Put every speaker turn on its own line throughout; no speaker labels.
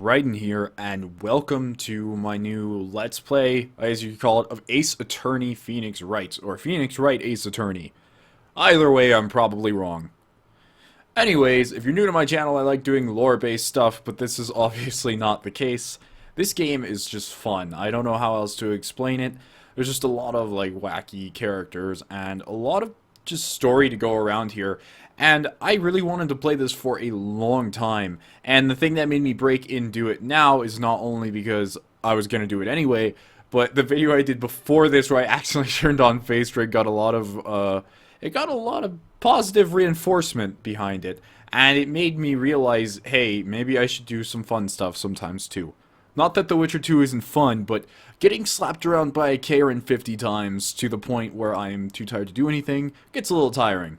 Raiden here, and welcome to my new Let's Play, as you call it, of Ace Attorney Phoenix Wright, or Phoenix Wright Ace Attorney. Either way, I'm probably wrong. Anyways, if you're new to my channel, I like doing lore-based stuff, but this is obviously not the case. This game is just fun. I don't know how else to explain it. There's just a lot of, like, wacky characters, and a lot of just story to go around here. And I really wanted to play this for a long time, and the thing that made me break into it now is not only because I was going to do it anyway, but the video I did before this where I accidentally turned on face rig got a lot of positive reinforcement behind it, and it made me realize, hey, maybe I should do some fun stuff sometimes too. Not that The Witcher 2 isn't fun, but getting slapped around by a Karen 50 times to the point where I'm too tired to do anything gets a little tiring.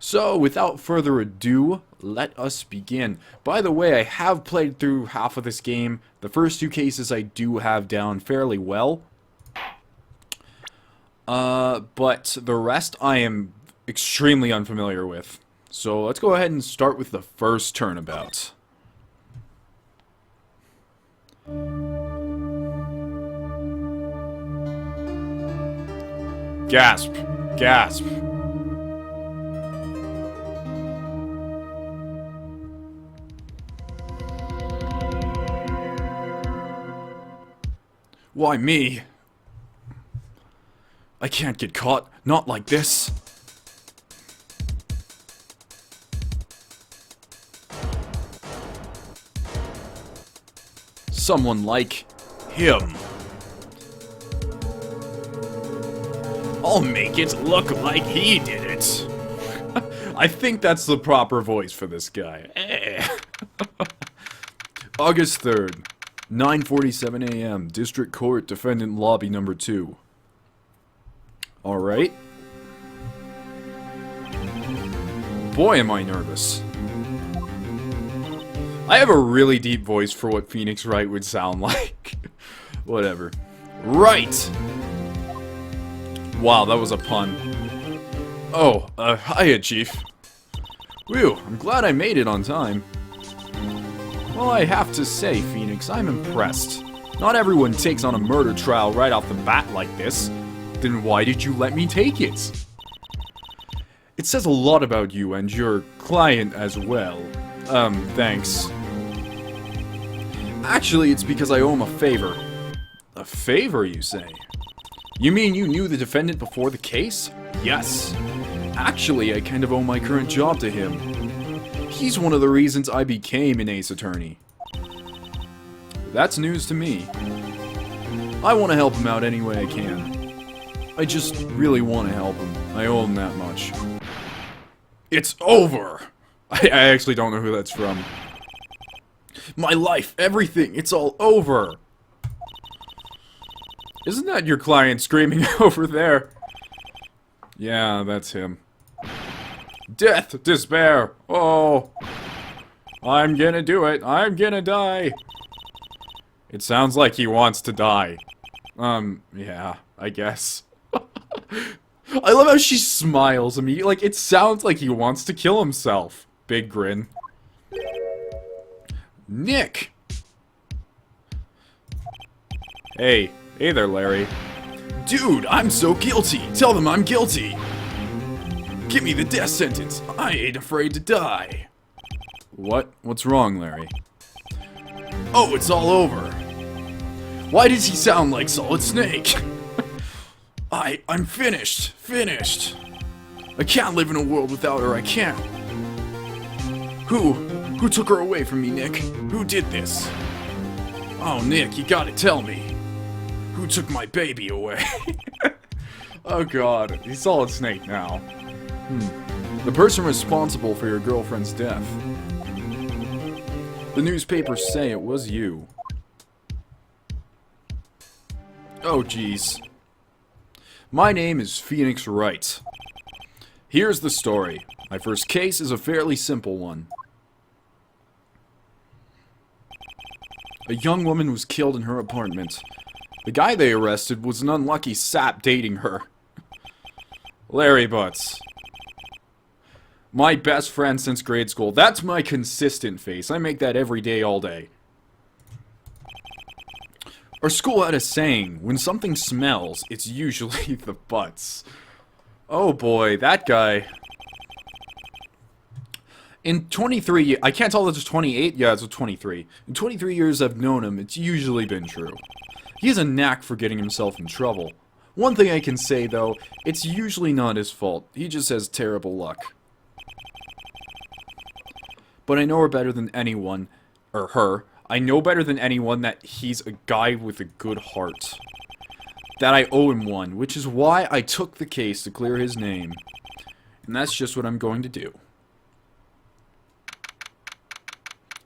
So, without further ado, let us begin. By the way, I have played through half of this game. The first two cases I do have down fairly well. But the rest I am extremely unfamiliar with. So, let's go ahead and start with the first turnabout. Gasp! Gasp! Why me? I can't get caught. Not like this. Someone like him. I'll make it look like he did it. I think that's the proper voice for this guy. August 3rd. 9:47 a.m. District Court, Defendant Lobby Number 2. Alright. Boy, am I nervous. I have a really deep voice for what Phoenix Wright would sound like. Whatever. Right! Wow, that was a pun. Oh, hiya, Chief. Whew, I'm glad I made it on time. Well, I have to say, Phoenix, I'm impressed. Not everyone takes on a murder trial right off the bat like this. Then why did you let me take it? It says a lot about you and your client as well. Thanks. Actually, it's because I owe him a favor. A favor, you say? You mean you knew the defendant before the case? Yes. Actually, I kind of owe my current job to him. He's one of the reasons I became an Ace Attorney. That's news to me. I want to help him out any way I can. I just really want to help him. I owe him that much. It's over! I actually don't know who that's from. My life, everything, it's all over! Isn't that your client screaming over there? Yeah, that's him. Death! Despair! Oh! I'm gonna do it! I'm gonna die! It sounds like he wants to die. Yeah, I guess. I love how she smiles at me. Like, it sounds like he wants to kill himself. Big grin. Nick! Hey. Hey there, Larry. Dude, I'm so guilty! Tell them I'm guilty! Give me the death sentence. I ain't afraid to die. What? What's wrong, Larry? Oh, it's all over. Why does he sound like Solid Snake? I'm finished. Finished. I can't live in a world without her. I can't. Who took her away from me, Nick? Who did this? Oh, Nick, you gotta tell me. Who took my baby away? Oh god, he's Solid Snake now. The person responsible for your girlfriend's death. The newspapers say it was you. Oh jeez. My name is Phoenix Wright. Here's the story. My first case is a fairly simple one. A young woman was killed in her apartment. The guy they arrested was an unlucky sap dating her. Larry Butts. My best friend since grade school. That's my consistent face. I make that every day, all day. Our school had a saying, when something smells, it's usually the butts. Oh boy, that guy. In 23, I can't tell if it's 28, yeah, it's 23. In 23 years I've known him, it's usually been true. He has a knack for getting himself in trouble. One thing I can say, though, it's usually not his fault. He just has terrible luck. But I know her better than anyone, or her. I know better than anyone that he's a guy with a good heart. That I owe him one, which is why I took the case to clear his name. And that's just what I'm going to do.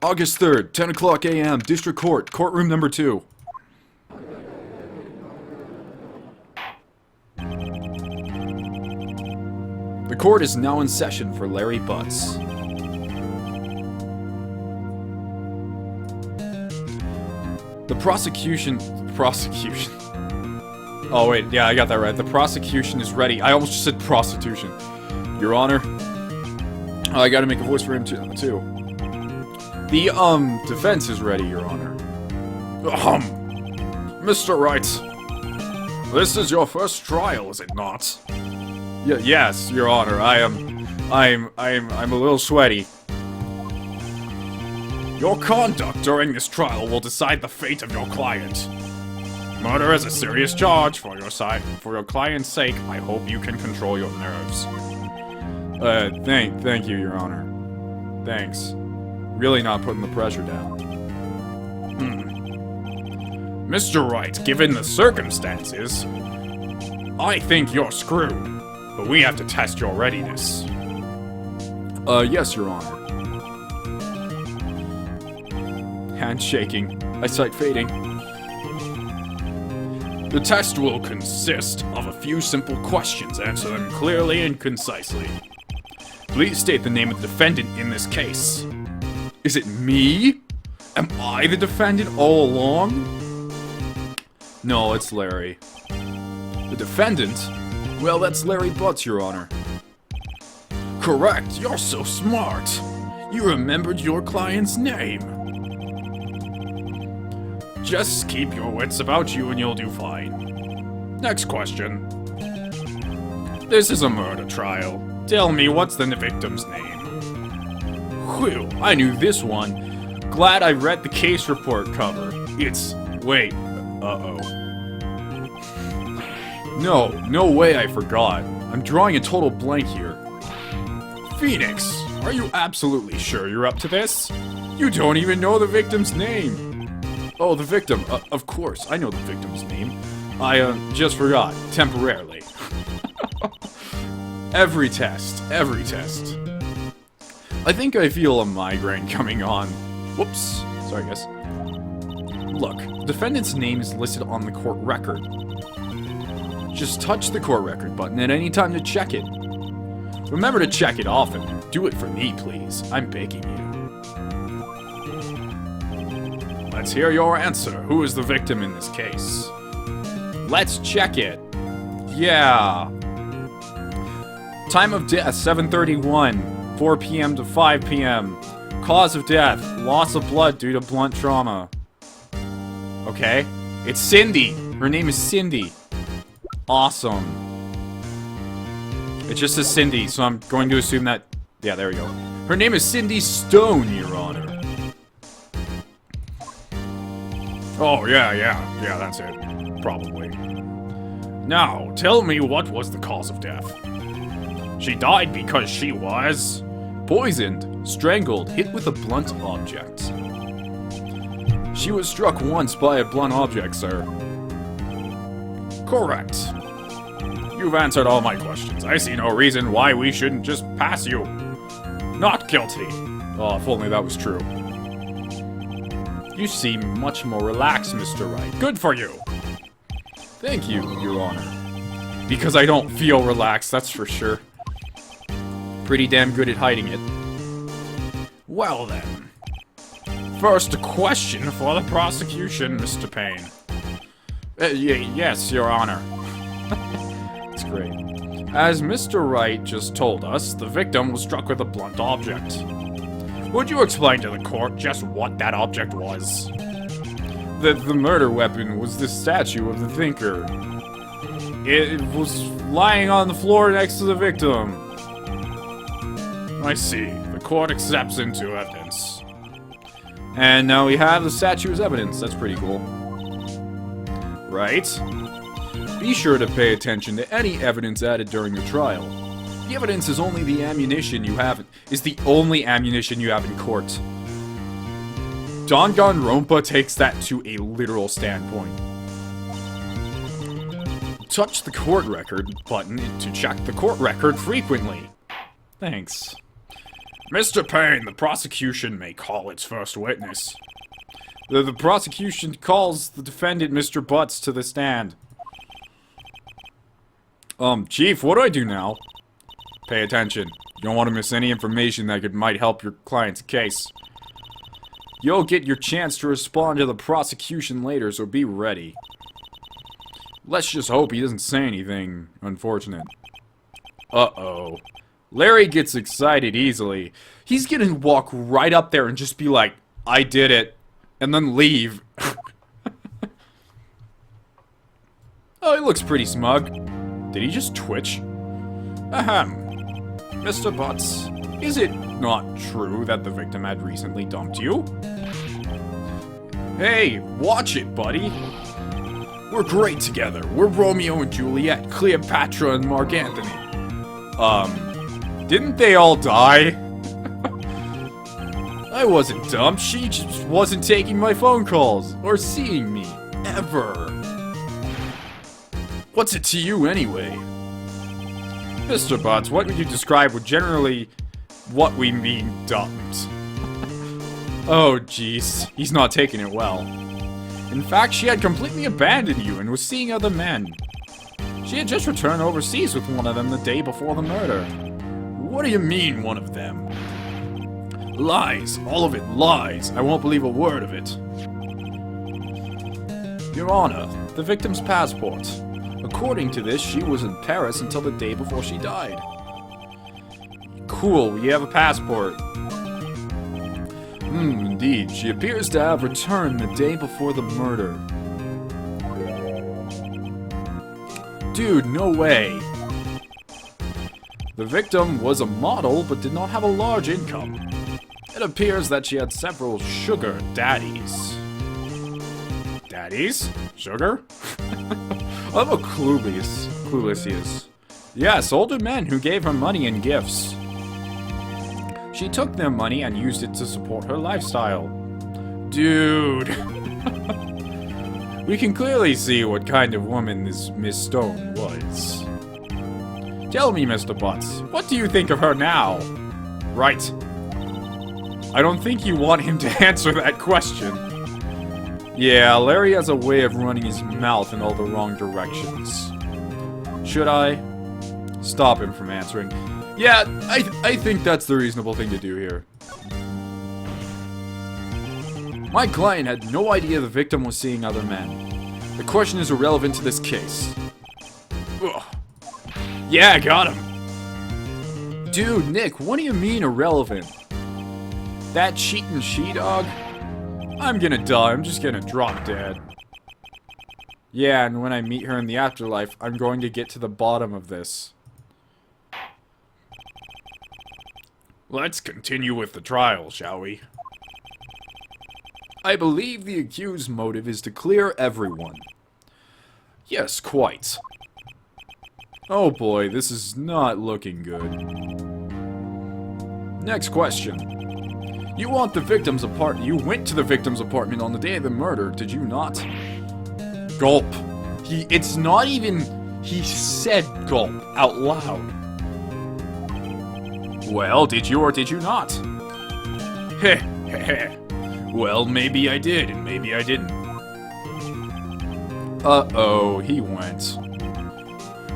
August 3rd, 10 o'clock a.m., District Court, courtroom number 2. The court is now in session for Larry Butts. The prosecution... Oh wait, yeah, I got that right. The prosecution is ready. I almost just said prostitution. Your Honor. Oh, I gotta make a voice for him too. The, defense is ready, Your Honor. Mr. Wright. This is your first trial, is it not? Yes, Your Honor. I'm a little sweaty. Your conduct during this trial will decide the fate of your client. Murder is a serious charge. For your client's sake, I hope you can control your nerves. Thank you, Your Honor. Thanks. Really not putting the pressure down. Mr. Wright, given the circumstances, I think you're screwed. But we have to test your readiness. Yes, Your Honor. Hand shaking. Eyesight fading. The test will consist of a few simple questions. Answer them clearly and concisely. Please state the name of the defendant in this case. Is it me? Am I the defendant all along? No, it's Larry. The defendant? Well, that's Larry Butts, Your Honor. Correct, you're so smart. You remembered your client's name. Just keep your wits about you and you'll do fine. Next question. This is a murder trial. Tell me, what's the victim's name? Whew, I knew this one. Glad I read the case report cover. It's... wait. Uh-oh. No way I forgot. I'm drawing a total blank here. Phoenix, are you absolutely sure you're up to this? You don't even know the victim's name. Oh, the victim. Of course, I know the victim's name. I, just forgot. Temporarily. Every test. I think I feel a migraine coming on. Whoops. Sorry, guys. Look, defendant's name is listed on the court record. Just touch the court record button at any time to check it. Remember to check it often. Do it for me, please. I'm begging you. Let's hear your answer. Who is the victim in this case? Let's check it. Yeah. Time of death, 7:31. 4 p.m. to 5 p.m. Cause of death, loss of blood due to blunt trauma. Okay. It's Cindy. Her name is Cindy. Awesome. It just says Cindy, so I'm going to assume that... yeah, there we go. Her name is Cindy Stone, Your Honor. Oh, yeah, that's it. Probably. Now, tell me, what was the cause of death? She died because she was... poisoned, strangled, hit with a blunt object. She was struck once by a blunt object, sir. Correct. You've answered all my questions. I see no reason why we shouldn't just pass you. Not guilty. Oh, if only that was true. You seem much more relaxed, Mr. Wright. Good for you. Thank you, Your Honor. Because I don't feel relaxed, that's for sure. Pretty damn good at hiding it. Well then. First question for the prosecution, Mr. Payne. Yes, Your Honor. That's great. As Mr. Wright just told us, the victim was struck with a blunt object. Would you explain to the court just what that object was? that the murder weapon was the statue of the thinker. It was lying on the floor next to the victim. I see. The court accepts into evidence. And now we have the statue as evidence. That's pretty cool. Right? Be sure to pay attention to any evidence added during the trial. The evidence is only the ammunition you have. Is the only ammunition you have in court. Danganronpa takes that to a literal standpoint. Touch the court record button to check the court record frequently. Thanks. Mr. Payne, the prosecution may call its first witness. The prosecution calls the defendant, Mr. Butts, to the stand. Chief, what do I do now? Pay attention. You don't want to miss any information that might help your client's case. You'll get your chance to respond to the prosecution later, so be ready. Let's just hope he doesn't say anything unfortunate. Uh-oh. Larry gets excited easily. He's gonna walk right up there and just be like, I did it, and then leave. Oh, he looks pretty smug. Did he just twitch? Ahem. Mr. Butts, is it not true that the victim had recently dumped you? Hey, watch it, buddy. We're great together. We're Romeo and Juliet, Cleopatra and Mark Anthony. Didn't they all die? I wasn't dumped. She just wasn't taking my phone calls or seeing me. Ever. What's it to you anyway? Mr. Butts, what would you describe with generally what we mean dumped? Oh, jeez. He's not taking it well. In fact, she had completely abandoned you and was seeing other men. She had just returned overseas with one of them the day before the murder. What do you mean, one of them? Lies. All of it lies. I won't believe a word of it. Your Honor, the victim's passport. According to this, she was in Paris until the day before she died. Cool, you have a passport. Indeed. She appears to have returned the day before the murder. Dude, no way. The victim was a model, but did not have a large income. It appears that she had several sugar daddies. Daddies? Sugar? I love how clueless he is. Yes, older men who gave her money and gifts. She took their money and used it to support her lifestyle. Dude. We can clearly see what kind of woman this Miss Stone was. Tell me, Mr. Butts, what do you think of her now? Right. I don't think you want him to answer that question. Yeah, Larry has a way of running his mouth in all the wrong directions. Should I stop him from answering? Yeah, I think that's the reasonable thing to do here. My client had no idea the victim was seeing other men. The question is irrelevant to this case. Ugh. Yeah, I got him. Dude, Nick, what do you mean irrelevant? That cheating she-dog? I'm gonna die. I'm just gonna drop dead. Yeah, and when I meet her in the afterlife, I'm going to get to the bottom of this. Let's continue with the trial, shall we? I believe the accused's motive is to clear everyone. Yes, quite. Oh boy, this is not looking good. Next question. You went to the victim's apartment on the day of the murder, did you not? Gulp. It's not even, he said gulp out loud. Well, did you or did you not? Heh, heh, heh. Well, maybe I did, and maybe I didn't. Uh-oh, he went.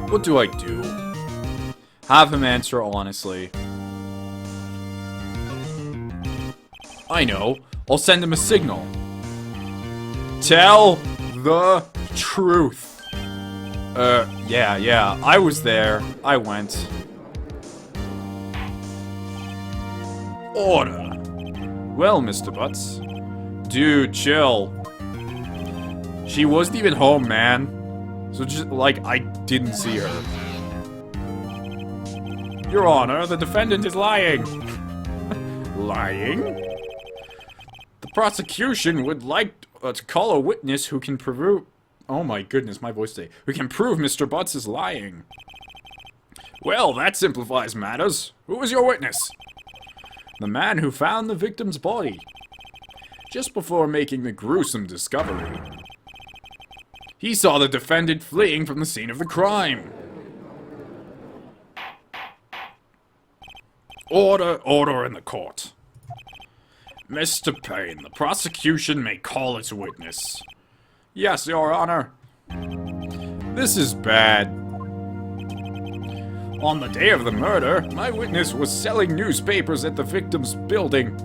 What do I do? Have him answer honestly. I know. I'll send him a signal. Tell the truth. Yeah. I was there. I went. Order. Well, Mr. Butts. Dude, chill. She wasn't even home, man. So just, like, I didn't see her. Your Honor, the defendant is lying. Lying? The prosecution would like to call a witness who can prove... Oh my goodness, my voice today. Who can prove Mr. Butts is lying. Well, that simplifies matters. Who is your witness? The man who found the victim's body. Just before making the gruesome discovery. He saw the defendant fleeing from the scene of the crime. Order in the court. Mr. Payne, the prosecution may call its witness. Yes, Your Honor. This is bad. On the day of the murder, my witness was selling newspapers at the victim's building.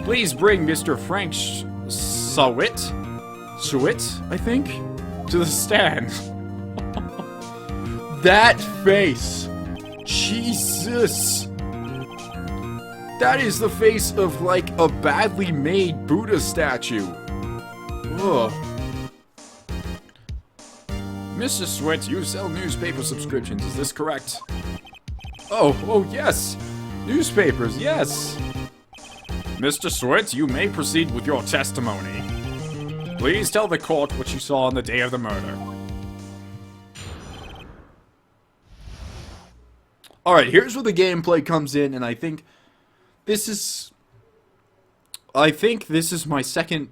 Please bring Mr. Frank Sawit, I think, to the stand. That face. Jesus. That is the face of, like, a badly made Buddha statue. Ugh. Mr. Switz, you sell newspaper subscriptions, is this correct? Oh, yes. Newspapers, yes. Mr. Switz, you may proceed with your testimony. Please tell the court what you saw on the day of the murder. Alright, here's where the gameplay comes in, and I think this is my second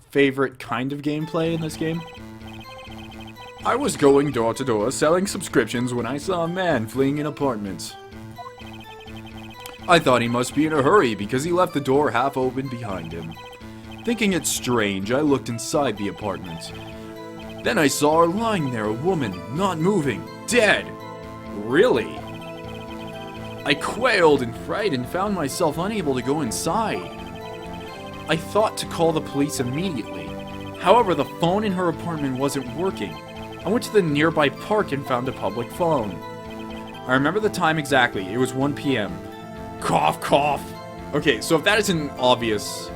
favorite kind of gameplay in this game. I was going door to door selling subscriptions when I saw a man fleeing an apartment. I thought he must be in a hurry because he left the door half open behind him. Thinking it strange, I looked inside the apartment. Then I saw her lying there, a woman, not moving, dead. Really? I quailed and frightened, found myself unable to go inside. I thought to call the police immediately. However, the phone in her apartment wasn't working. I went to the nearby park and found a public phone. I remember the time exactly. It was 1 p.m. Cough, cough. Okay, so if that isn't obvious...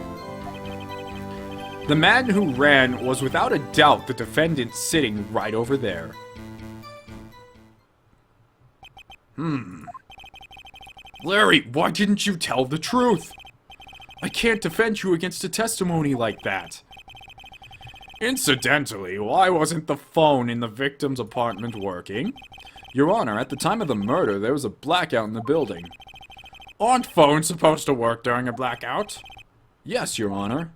The man who ran was without a doubt the defendant sitting right over there. Larry, why didn't you tell the truth? I can't defend you against a testimony like that. Incidentally, why wasn't the phone in the victim's apartment working? Your Honor, at the time of the murder, there was a blackout in the building. Aren't phones supposed to work during a blackout? Yes, Your Honor.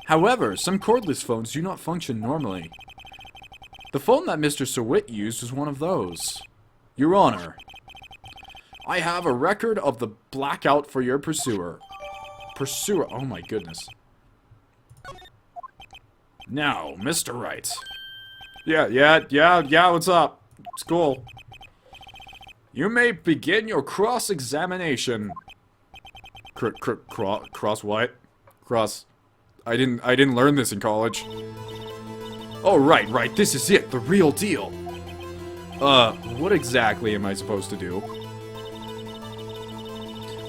However, some cordless phones do not function normally. The phone that Mr. Sawit used was one of those. Your Honor, I have a record of the blackout for your pursuer. Pursuer? Oh my goodness. Now, Mr. Wright. Yeah, what's up? It's cool. You may begin your cross-examination. Cross what? Cross... I didn't learn this in college. Oh, right, this is it, the real deal. What exactly am I supposed to do?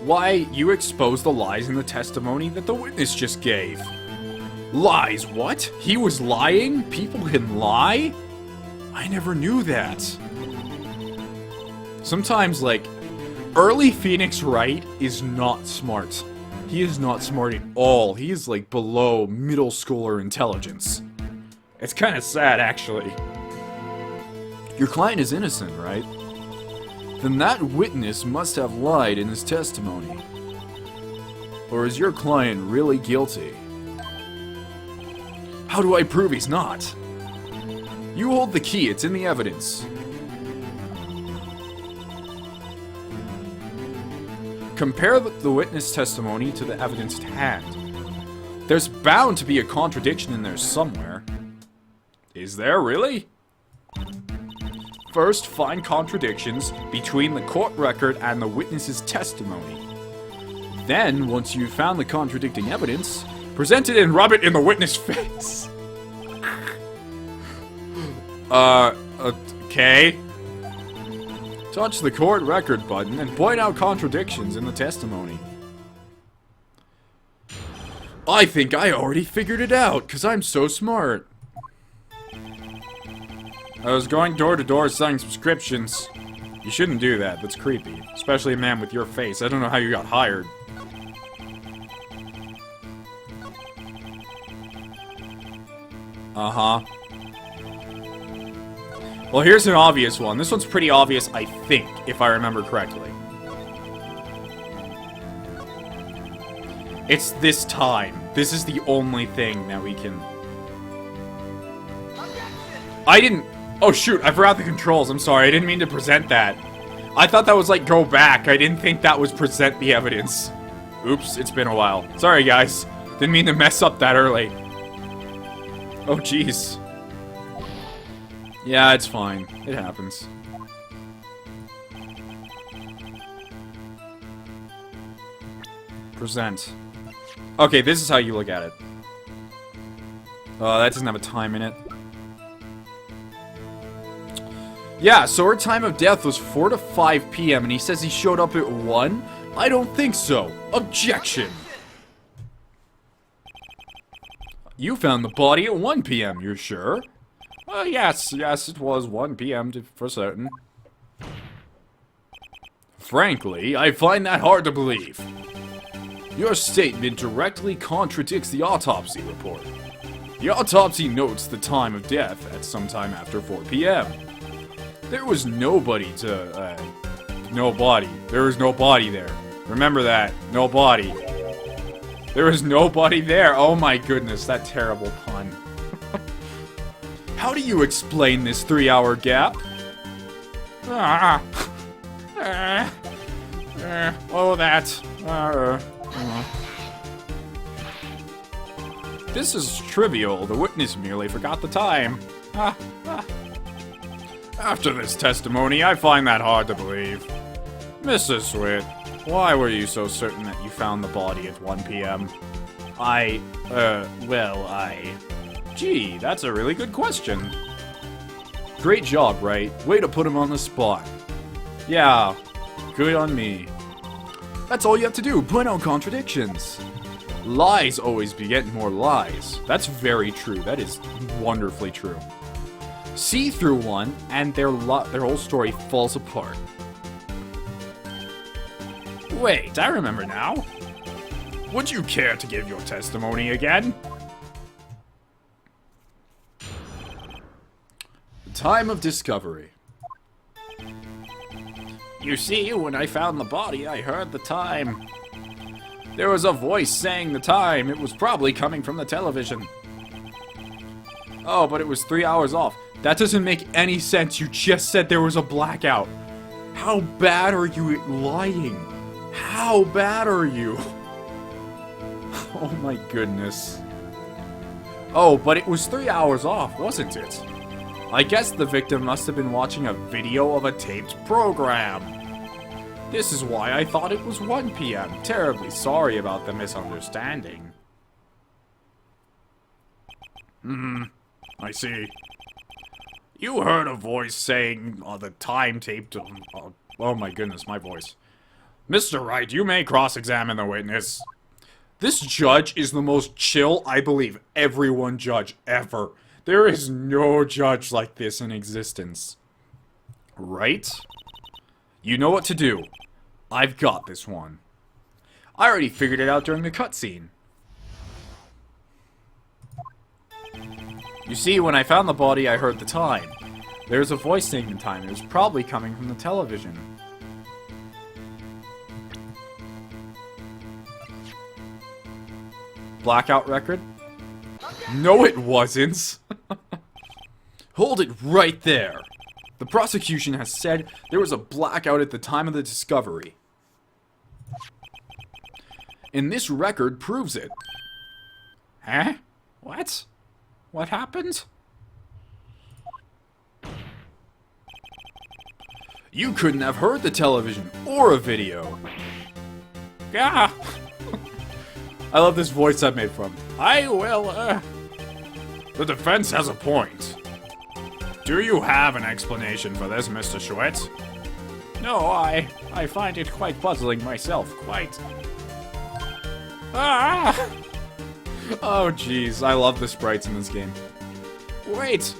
Why, you expose the lies in the testimony that the witness just gave. Lies, what? He was lying? People can lie? I never knew that. Sometimes, like, early Phoenix Wright is not smart. He is not smart at all. He is, like, below middle schooler intelligence. It's kind of sad, actually. Your client is innocent, right? Then that witness must have lied in his testimony. Or is your client really guilty? How do I prove he's not? You hold the key, it's in the evidence. Compare the witness testimony to the evidence at hand. There's bound to be a contradiction in there somewhere. Is there really? First, find contradictions between the court record and the witness's testimony. Then, once you've found the contradicting evidence, present it and rub it in the witness' face. Okay. Touch the court record button and point out contradictions in the testimony. I think I already figured it out, because I'm so smart. I was going door to door selling subscriptions. You shouldn't do that. That's creepy. Especially a man with your face. I don't know how you got hired. Uh-huh. Well, here's an obvious one. This one's pretty obvious, I think, if I remember correctly. It's this time. This is the only thing that we can... I didn't... Oh, shoot. I forgot the controls. I'm sorry. I didn't mean to present that. I thought that was like, go back. I didn't think that was present the evidence. Oops. It's been a while. Sorry, guys. Didn't mean to mess up that early. Oh, jeez. Yeah, it's fine. It happens. Present. Okay, this is how you look at it. That doesn't have a time in it. Yeah, so our time of death was 4 to 5 p.m. and he says he showed up at 1? I don't think so. Objection! You found the body at 1 p.m., you're sure? Yes, it was 1 p.m. For certain. Frankly, I find that hard to believe. Your statement directly contradicts the autopsy report. The autopsy notes the time of death at sometime after 4 p.m. There was nobody to, nobody. There was no body there. Remember that. No body. There was nobody there. Oh my goodness, that terrible pun. How do you explain this 3-hour gap? Oh, that. This is trivial. The witness merely forgot the time. After this testimony, I find that hard to believe. Mrs. Swit, why were you so certain that you found the body at 1 p.m.? Gee, that's a really good question. Great job, Wright. Way to put him on the spot. Yeah, good on me. That's all you have to do, point out contradictions. Lies always beget more lies. That's very true. That is wonderfully true. See through one, and their whole story falls apart. Wait, I remember now. Would you care to give your testimony again? The time of discovery. You see, when I found the body, I heard the time. There was a voice saying the time. It was probably coming from the television. Oh, but it was 3 hours off. That doesn't make any sense. You just said there was a blackout. How bad are you at lying? How bad are you? Oh my goodness. Oh, but it was 3 hours off, wasn't it? I guess the victim must have been watching a video of a taped program. This is why I thought it was 1 p.m. Terribly sorry about the misunderstanding. I see. You heard a voice saying the time taped... oh my goodness, my voice. Mr. Wright, you may cross-examine the witness. This judge is the most chill, I believe, everyone judge ever. There is no judge like this in existence. Right? You know what to do. I've got this one. I already figured it out during the cutscene. You see, when I found the body, I heard the time. There's a voice saying the time. It was probably coming from the television. Blackout record? No, it wasn't. Hold it right there. The prosecution has said there was a blackout at the time of the discovery. And this record proves it. Huh? What? What happened? You couldn't have heard the television or a video. Ah! I love this voice I made from. The defense has a point. Do you have an explanation for this, Mr. Schwitz? No, I find it quite puzzling myself, quite. Ah! Oh, jeez, I love the sprites in this game. Wait,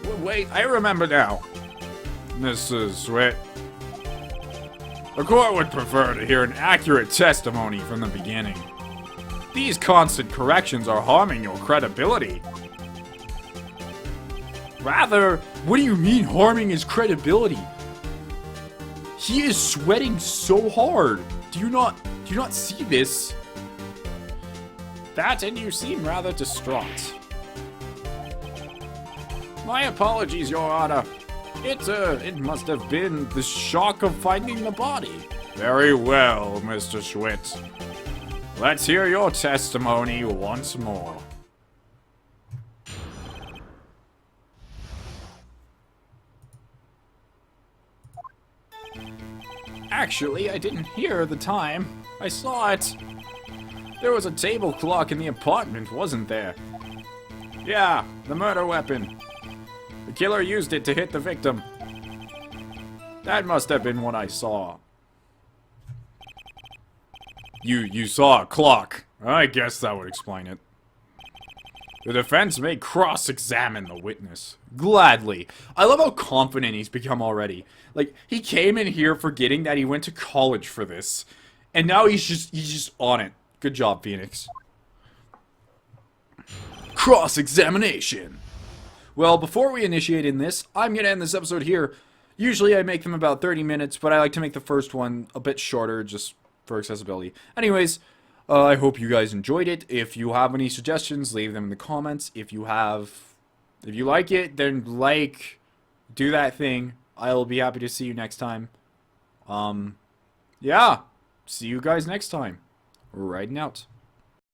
I remember now. Mrs. Sweat. The court would prefer to hear an accurate testimony from the beginning. These constant corrections are harming your credibility. Rather, what do you mean harming his credibility? He is sweating so hard. Do you not see this? That and you seem rather distraught. My apologies, Your Honor. It must have been the shock of finding the body. Very well, Mr. Schwitt. Let's hear your testimony once more. Actually, I didn't hear the time. I saw it. There was a table clock in the apartment, wasn't there? Yeah, the murder weapon. The killer used it to hit the victim. That must have been what I saw. You saw a clock. I guess that would explain it. The defense may cross-examine the witness. Gladly. I love how confident he's become already. Like, he came in here forgetting that he went to college for this. And now he's just on it. Good job, Phoenix. Cross-examination. Well, before we initiate in this, I'm going to end this episode here. Usually I make them about 30 minutes, but I like to make the first one a bit shorter just for accessibility. Anyways, I hope you guys enjoyed it. If you have any suggestions, leave them in the comments. If you like it, then do that thing. I'll be happy to see you next time. Yeah. See you guys next time. Riding out.